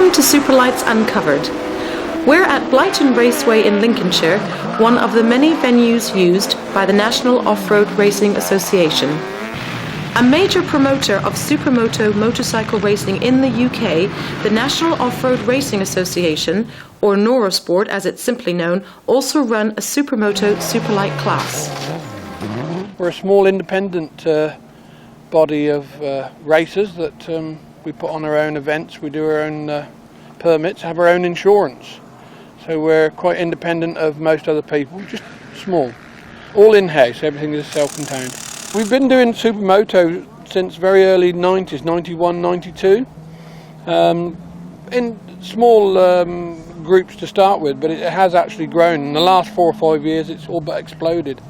Welcome to Superlites Uncovered. We're at Brighton Raceway in Lincolnshire, one of the many venues used by the National Off-Road Racing Association. A major promoter of supermoto motorcycle racing in the UK, the National Off-Road Racing Association, or Norosport as it's simply known, also run a supermoto superlight class. We're a small independent body of racers that we put on our own events, we do our own permits, have our own insurance. So we're quite independent of most other people, just small. All in-house, everything is self-contained. We've been doing supermoto since very early 90s, 91, 92. In small groups to start with, but it has actually grown. In the last 4 or 5 years it's all but exploded.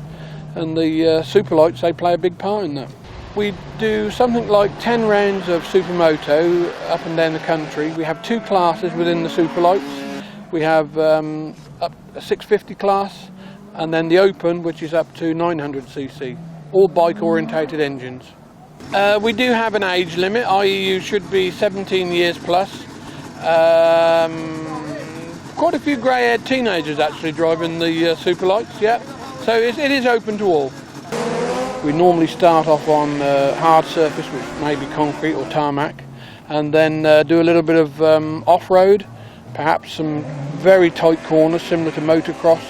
And the Superlites, they play a big part in that. We do something like 10 rounds of supermoto up and down the country. We have 2 classes within the Superlites. We have up a 650 class and then the open, which is up to 900cc, all bike orientated engines. We do have an age limit, i.e. you should be 17 years plus. Quite a few grey-haired teenagers actually driving the Superlites, yeah. So it is open to all. We normally start off on hard surface, which may be concrete or tarmac, and then do a little bit of off-road, perhaps some very tight corners similar to motocross,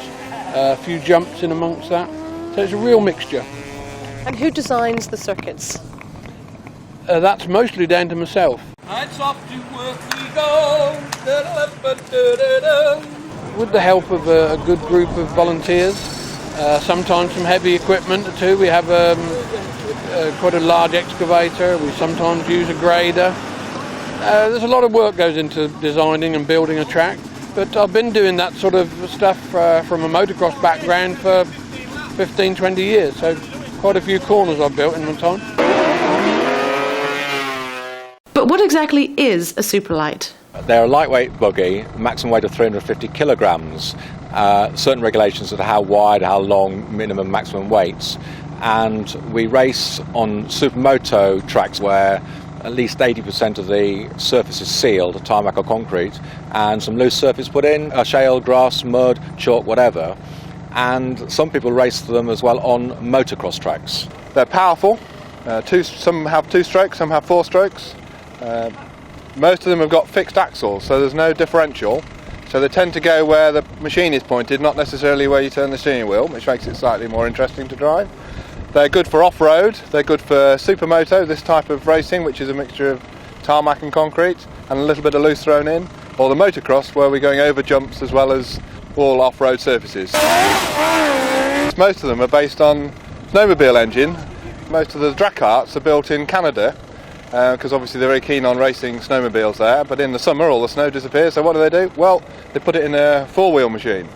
a few jumps in amongst that. So it's a real mixture. And who designs the circuits? That's mostly down to myself. It's off to work we go. With the help of a good group of volunteers, sometimes some heavy equipment too. We have quite a large excavator. We sometimes use a grader. There's a lot of work goes into designing and building a track, but I've been doing that sort of stuff from a motocross background for 15, 20 years, so quite a few corners I've built in my time. But what exactly is a superlight? They're a lightweight buggy, maximum weight of 350 kilograms, certain regulations of how wide, how long, minimum, maximum weights. And we race on supermoto tracks where at least 80% of the surface is sealed, tarmac or concrete, and some loose surface put in, shale, grass, mud, chalk, whatever. And some people race them as well on motocross tracks. They're powerful. Some have 2 strokes, some have 4 strokes. Most of them have got fixed axles, so there's no differential. So they tend to go where the machine is pointed, not necessarily where you turn the steering wheel, which makes it slightly more interesting to drive. They're good for off-road, they're good for supermoto, this type of racing, which is a mixture of tarmac and concrete, and a little bit of loose thrown in. Or the motocross, where we're going over jumps as well as all off-road surfaces. Most of them are based on snowmobile engine. Most of the drag karts are built in Canada, because obviously they're very keen on racing snowmobiles there, but in the summer all the snow disappears, so what do? Well, they put it in a 4-wheel machine.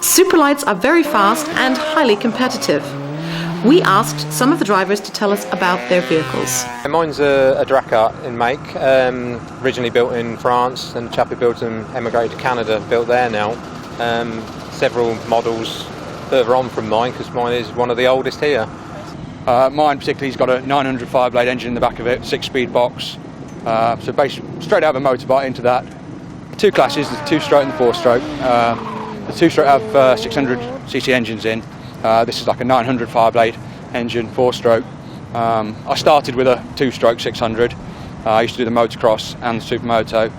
Superlights are very fast and highly competitive. We asked some of the drivers to tell us about their vehicles. Mine's a Drakkart in make, originally built in France, and the chap who built them emigrated to Canada, built there now. Several models further on from mine, because mine is one of the oldest here. Mine particularly has got a 900 5-blade engine in the back of it, 6-speed box. So based straight out of a motorbike into that. Two classes, the 2-stroke and the 4-stroke. The 2-stroke have 600cc engines in. This is like a 900 5-blade engine, 4-stroke. I started with a 2-stroke 600. I used to do the motocross and the supermoto,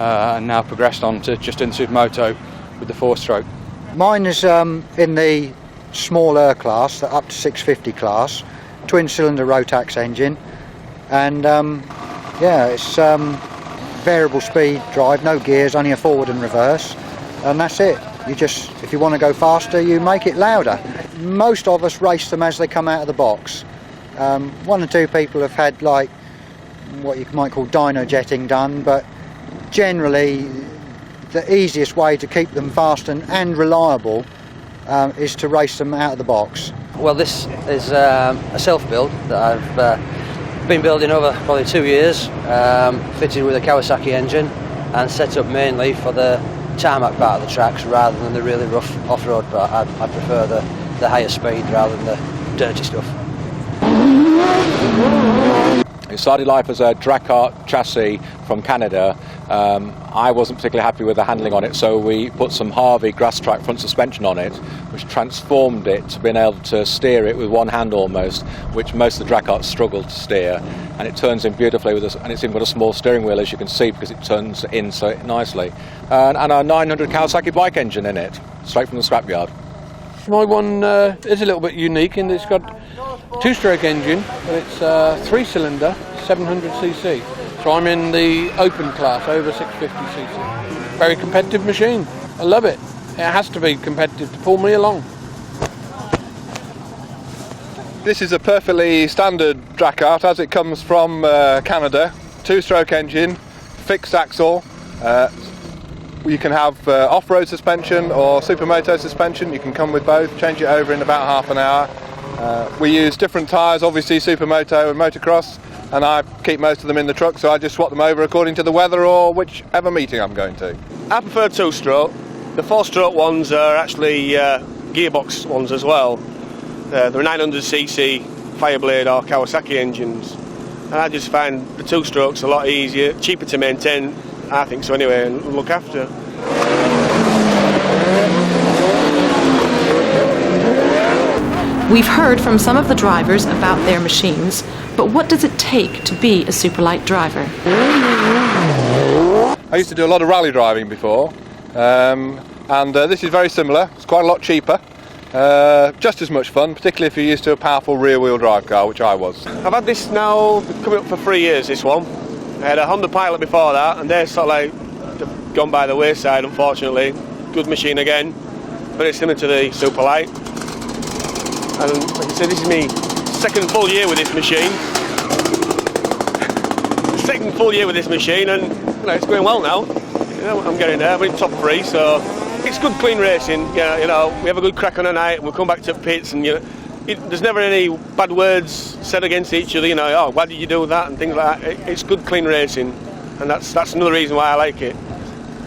and now progressed on to just doing the supermoto with the 4-stroke. Mine is in the smaller class, the up to 650 class, twin-cylinder Rotax engine, and yeah, it's variable speed drive, no gears, only a forward and reverse, and that's it. You just, if you want to go faster, you make it louder. Most of us race them as they come out of the box. One or two people have had like what you might call dyno jetting done, but generally the easiest way to keep them fast and reliable is to race them out of the box. Well, this is a self-build that I've been building over probably 2 years, fitted with a Kawasaki engine and set up mainly for the tarmac part of the tracks rather than the really rough off-road part. I prefer the higher speed rather than the dirty stuff. It started life as a Drakkart chassis from Canada. I wasn't particularly happy with the handling on it, so we put some Harvey grass track front suspension on it, which transformed it to being able to steer it with one hand almost, which most of the Drakkarts struggle to steer. And it turns in beautifully with and it's even got a small steering wheel, as you can see, because it turns in so nicely. And a 900 Kawasaki bike engine in it, straight from the scrapyard. My one is a little bit unique in that it's got a 2-stroke engine, but it's 3-cylinder, 700cc. So I'm in the open class, over 650cc. Very competitive machine. I love it. It has to be competitive to pull me along. This is a perfectly standard Drakkart as it comes from Canada. 2-stroke engine, fixed axle. You can have off-road suspension or supermoto suspension. You can come with both, change it over in about half an hour. We use different tyres, obviously supermoto and motocross, and I keep most of them in the truck, so I just swap them over according to the weather or whichever meeting I'm going to. I prefer 2-stroke. The 4-stroke ones are actually gearbox ones as well. They're 900cc Fireblade or Kawasaki engines, and I just find the 2-strokes a lot easier, cheaper to maintain, I think so anyway, and look after. We've heard from some of the drivers about their machines, but what does it take to be a Superlite driver? I used to do a lot of rally driving before, and this is very similar. It's quite a lot cheaper, just as much fun, particularly if you're used to a powerful rear-wheel drive car, which I was. I've had this now coming up for 3 years, this one. I had a Honda Pilot before that, and they're sort of like gone by the wayside, unfortunately. Good machine again, very similar to the Superlite. And like I said, this is my second full year with this machine. Second full year with this machine, and you know, it's going well now. You know, I'm getting there. I'm in top 3, so it's good, clean racing. Yeah, you know, we have a good crack on a night, and we'll come back to pits, and you know, there's never any bad words said against each other. You know, oh, why did you do that, and things like that. It's good, clean racing, and that's another reason why I like it.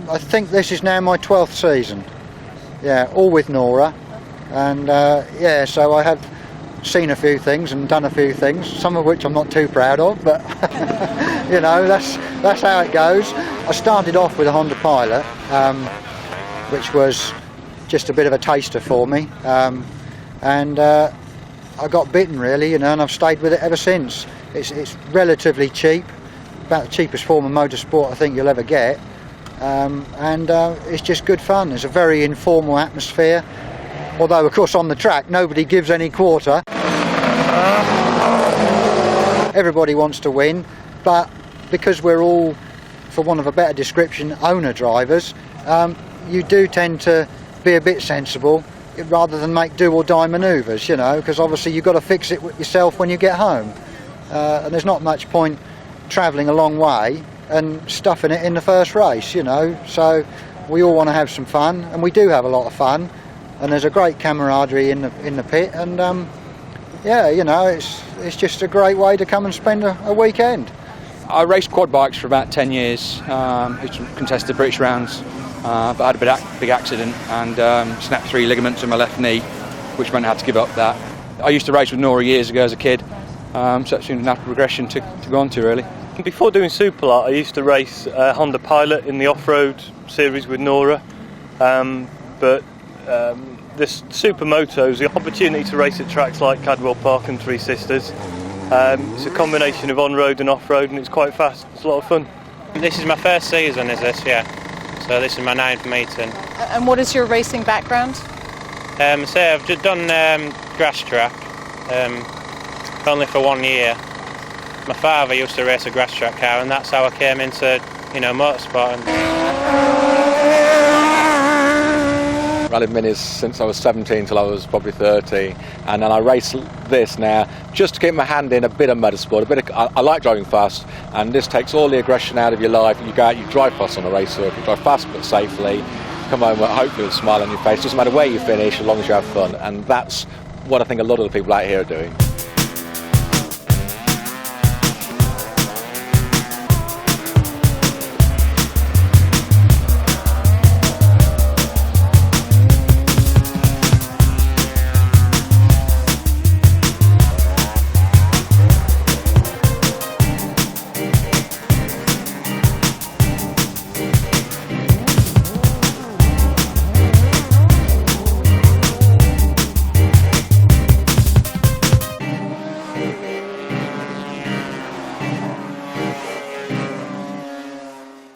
I think this is now my 12th season. Yeah, all with Nora. And yeah, so I have seen a few things and done a few things, some of which I'm not too proud of, but you know, that's how it goes. I started off with a Honda Pilot, which was just a bit of a taster for me, and I got bitten really, you know, and I've stayed with it ever since. It's relatively cheap, about the cheapest form of motorsport I think you'll ever get, and it's just good fun. It's a very informal atmosphere. Although, of course, on the track, nobody gives any quarter. Everybody wants to win, but because we're all, for want of a better description, owner drivers, you do tend to be a bit sensible rather than make do or die manoeuvres, you know, because obviously you've got to fix it yourself when you get home. And there's not much point travelling a long way and stuffing it in the first race, you know. So we all want to have some fun, and we do have a lot of fun. And there's a great camaraderie in the pit, and yeah, you know, it's just a great way to come and spend a weekend. I raced quad bikes for about 10 years, contested British rounds, but I had a big accident and snapped 3 ligaments in my left knee, which meant I had to give up that. I used to race with Nora years ago as a kid, so it seemed a natural progression to go on to, really. Before doing Superlight, I used to race Honda Pilot in the off-road series with Nora, but this Supermoto is the opportunity to race at tracks like Cadwell Park and Three Sisters. It's a combination of on-road and off-road, and it's quite fast. It's a lot of fun. This is my first season, is this? Yeah. So this is my 9th meeting. And what is your racing background? So I've just done grass track, only for 1 year. My father used to race a grass track car, and that's how I came into, motorsport. Rallied minis since I was 17 till I was probably 30, and then I race this now just to get my hand in a bit of motorsport. I like driving fast, and this takes all the aggression out of your life. You go out, you drive fast on a race circuit, drive fast but safely, come home hopefully with a smile on your face. Doesn't matter where you finish as long as you have fun, and that's what I think a lot of the people out here are doing.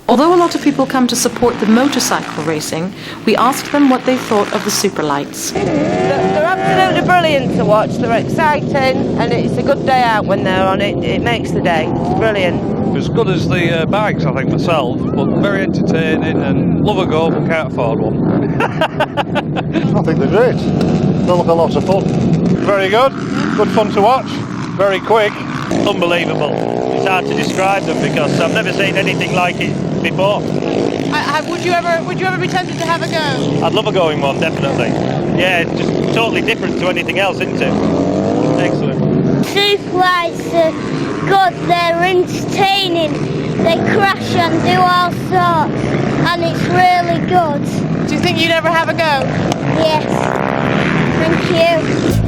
Although a lot of people come to support the motorcycle racing, we asked them what they thought of the Superlites. They're absolutely brilliant to watch. They're exciting, and it's a good day out when they're on it. It makes the day. It's brilliant. As good as the bikes, I think, myself, but very entertaining, and love a go, but can't afford one. I think they're great. They look a lot of fun. Very good. Good fun to watch. Very quick. Unbelievable. It's hard to describe them because I've never seen anything like it before. Would you ever be tempted to have a go? I'd love a go in one, definitely. Yeah, it's just totally different to anything else, isn't it? Excellent. Superlites are good, they're entertaining, they crash and do all sorts, and it's really good. Do you think you'd ever have a go? Yes. Thank you.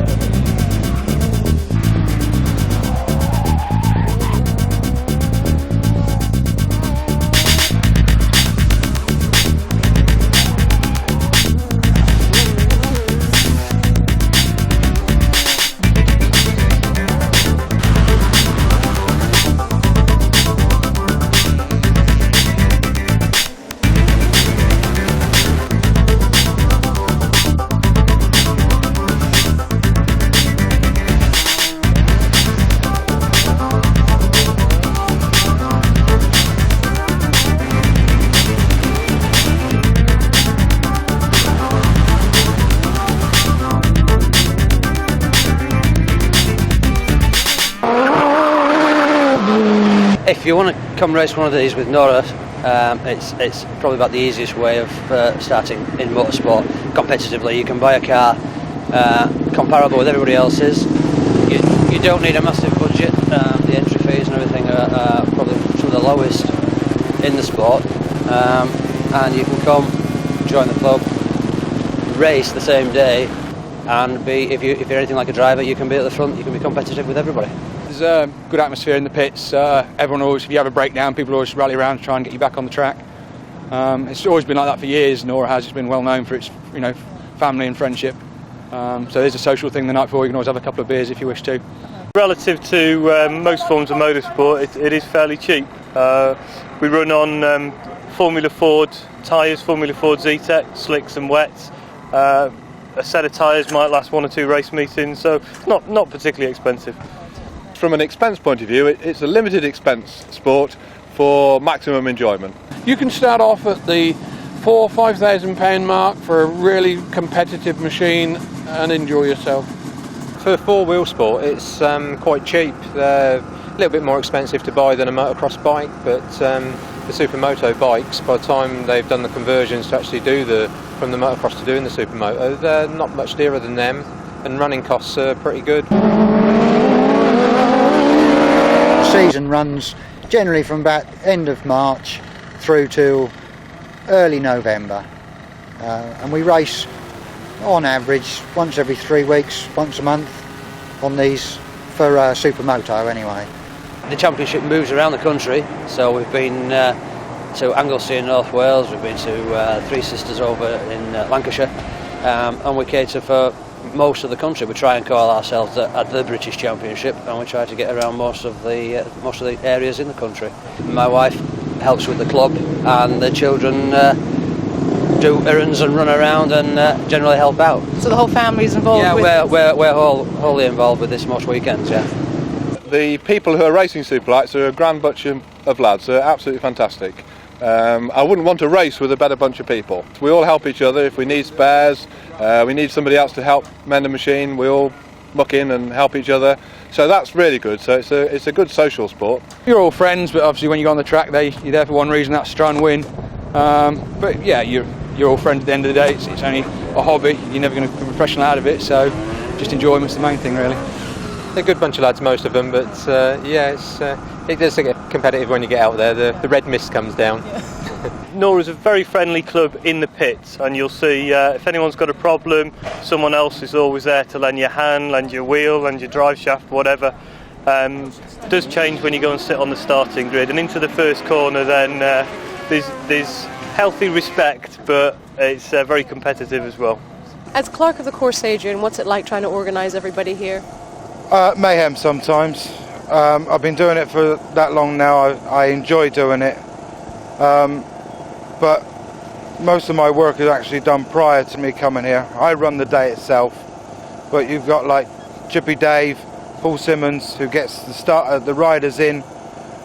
If you want to come race one of these with Nora, it's probably about the easiest way of starting in motorsport competitively. You can buy a car comparable with everybody else's. You don't need a massive budget. The entry fees and everything are probably some of the lowest in the sport. And you can come, join the club, race the same day, and if you're anything like a driver, you can be at the front. You can be competitive with everybody. There's a good atmosphere in the pits. Everyone always, if you have a breakdown, people always rally around to try and get you back on the track. It's always been like that for years. Nora has. It's been well known for its, family and friendship. So there's a social thing the night before. You can always have a couple of beers if you wish to. Relative to most forms of motorsport, it is fairly cheap. We run on Formula Ford tyres, Formula Ford Z-Tech, slicks and wets. A set of tyres might last 1 or 2 race meetings, so not particularly expensive. From an expense point of view, it's a limited expense sport for maximum enjoyment. You can start off at the £4,000 or £5,000 mark for a really competitive machine and enjoy yourself. For four-wheel sport, it's quite cheap. They're a little bit more expensive to buy than a motocross bike, but the Supermoto bikes, by the time they've done the conversions to actually do from the motocross to doing the Supermoto, they're not much dearer than them. and running costs are pretty good. The season runs generally from about end of March through to early November, and we race on average once every 3 weeks, once a month on these for Supermoto anyway. The championship moves around the country, so we've been to Anglesey in North Wales, we've been to Three Sisters over in Lancashire, and we cater for most of the country. We try and call ourselves at the British Championship, and we try to get around most of the areas in the country. My wife helps with the club, and the children do errands and run around and generally help out. So the whole family's involved? Yeah, with we're wholly involved with this most weekends, yeah. The people who are racing Superlites are a grand bunch of lads. They're absolutely fantastic. I wouldn't want to race with a better bunch of people. We all help each other. If we need spares, we need somebody else to help mend a machine, we all muck in and help each other. So that's really good. So it's a good social sport. You're all friends, but obviously when you go on the track, you're there for one reason, that's to try and win. But yeah, you're all friends at the end of the day. It's only a hobby. You're never going to be professional out of it. So just enjoyment's the main thing, really. They're good bunch of lads, most of them, but yeah, it does get competitive when you get out there. The red mist comes down. Nora's a very friendly club in the pits, and you'll see if anyone's got a problem, someone else is always there to lend you a hand, lend you a wheel, lend you a drive shaft, whatever. It does change when you go and sit on the starting grid, and into the first corner then there's healthy respect, but it's very competitive as well. As clerk of the course, Adrian, what's it like trying to organise everybody here? Mayhem sometimes. I've been doing it for that long now. I enjoy doing it, but most of my work is actually done prior to me coming here. I run the day itself, but you've got like Chippy Dave, Paul Simmons, who gets the riders in.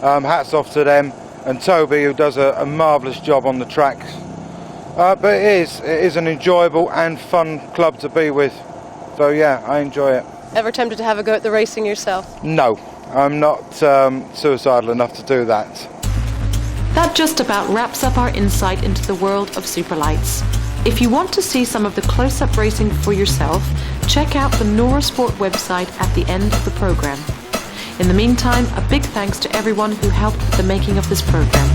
Hats off to them, and Toby, who does a marvellous job on the tracks. But it is an enjoyable and fun club to be with. So yeah, I enjoy it. Ever tempted to have a go at the racing yourself? No, I'm not suicidal enough to do that. That just about wraps up our insight into the world of Superlites. If you want to see some of the close-up racing for yourself, check out the Nora Sport website at the end of the program. In the meantime, a big thanks to everyone who helped with the making of this program.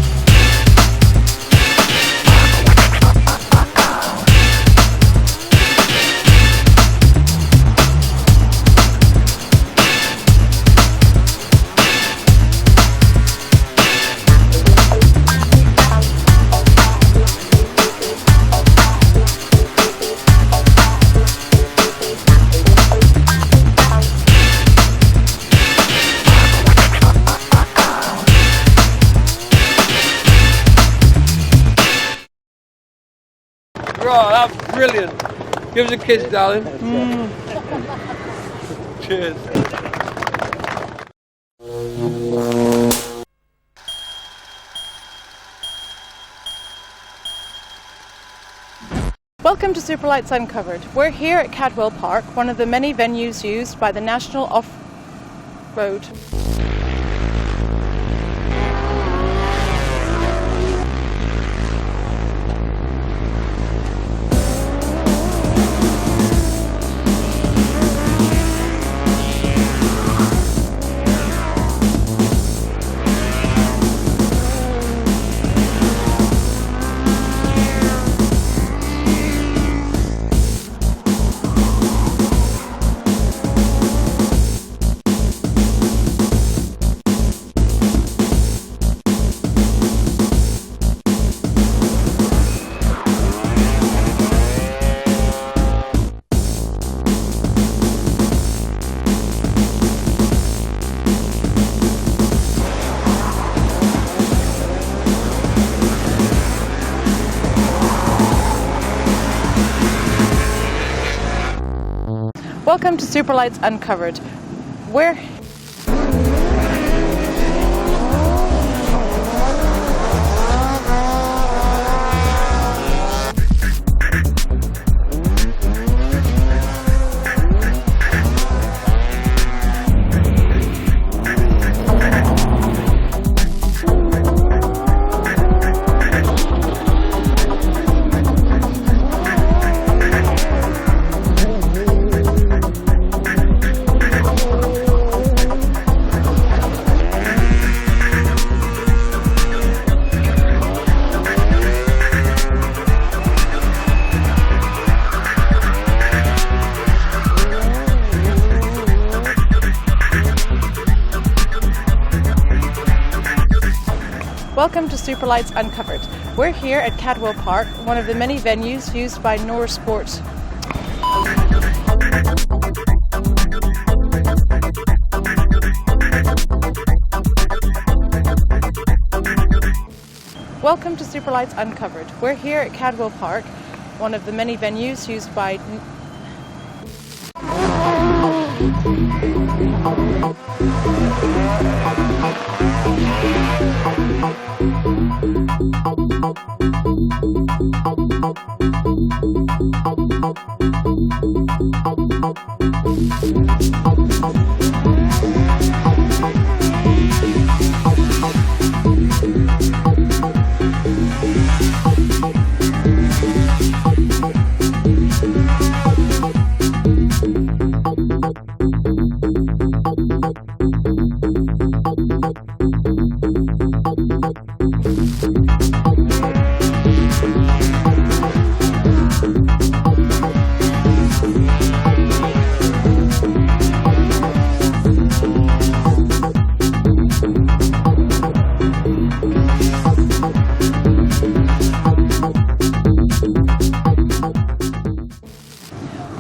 Right, that's brilliant. Give us a kiss, darling. Cheers. Welcome to Superlites Uncovered. We're here at Cadwell Park, one of the many venues used by the National Off-Road. Welcome to Superlites Uncovered. We're Welcome to Superlites Uncovered. We're here at Cadwell Park, one of the many venues used by Nora Sport. Welcome to Superlites Uncovered. We're here at Cadwell Park, one of the many venues used by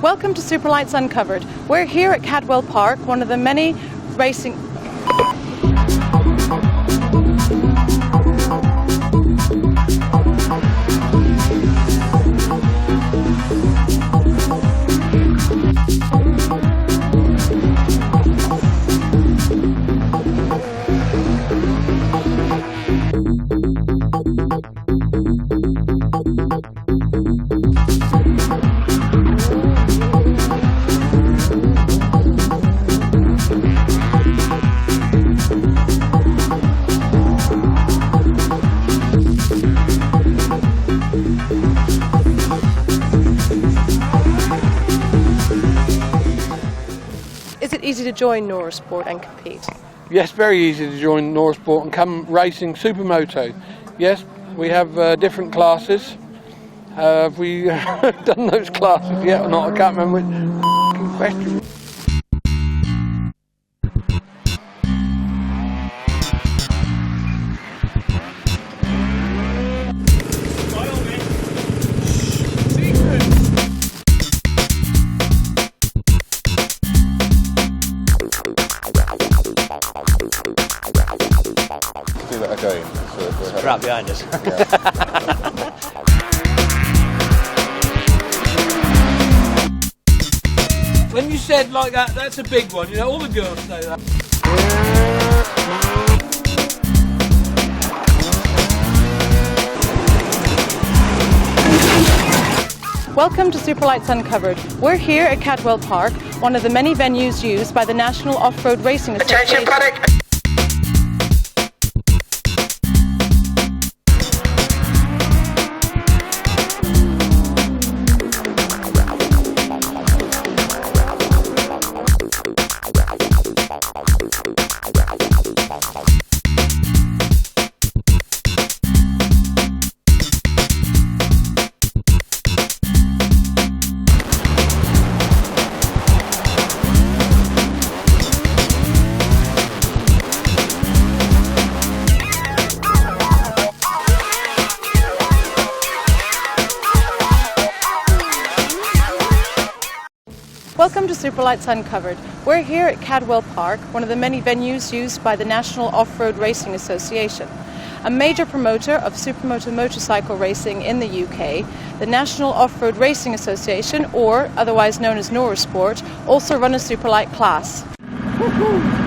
Welcome to Superlites Uncovered. We're here at Cadwell Park, one of the many racing... Is it easy to join Nora Sport and compete? Yes, very easy to join Nora Sport and come racing Supermoto. Yes, we have different classes. Have we done those classes yet or not? I can't remember which question. Do that again. It's crap behind us. When you said like that, that's a big one. You know, all the girls say that. Welcome to Superlites Uncovered. We're here at Cadwell Park, one of the many venues used by the National Off-Road Racing Association. Attention, paddock! Welcome to Superlites Uncovered. We're here at Cadwell Park, one of the many venues used by the National Off-Road Racing Association. A major promoter of supermoto motorcycle racing in the UK, the National Off-Road Racing Association, or otherwise known as Nora Sport, also run a Superlite class. Woo-hoo.